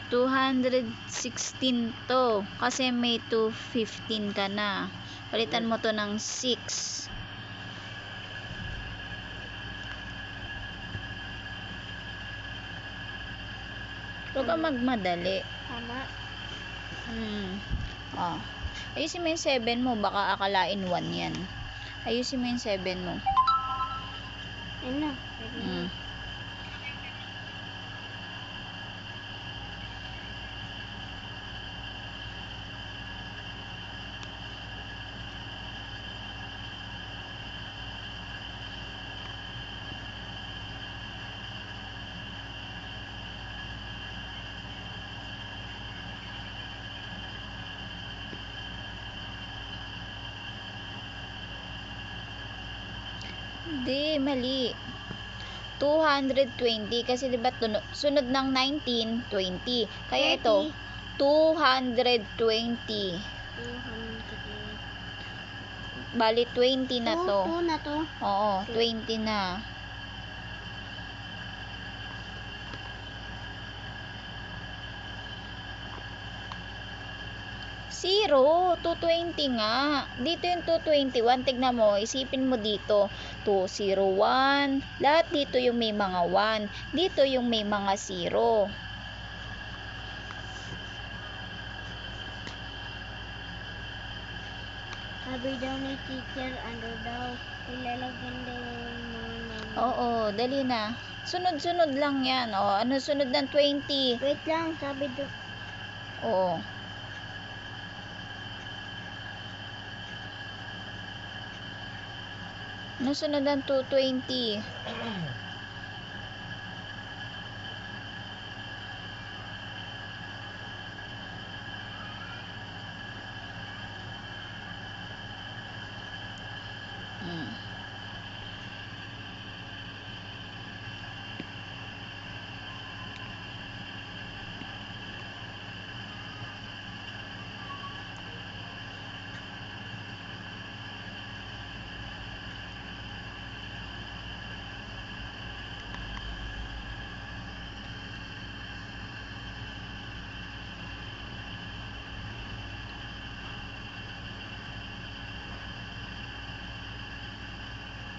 216 to kasi may 215 ka na. Palitan mo to ng 6. Huwag ka magmadali. Tama. Oh. Ayusin mo yung 7 mo, baka akalain 1 yan. Ayusin mo yung 7 mo. Ano? Hindi, mali. 220 kasi 'di ba sunod ng 19, 20. Kaya ito 220. 200. Bali 20 na to. 2 na to. Oo, 20 na. Zero, 220 nga. Dito yung 221. Tignan mo, isipin mo dito. 201. Lahat dito yung may mga 1. Dito yung may mga 0. Sabi daw ni teacher, ano daw, ilalagyan daw yung mga number. Oo, dali na. Sunod-sunod lang yan. O, ano sunod ng 20? Wait lang, sabi daw. Oo. Ano sunod ng 220?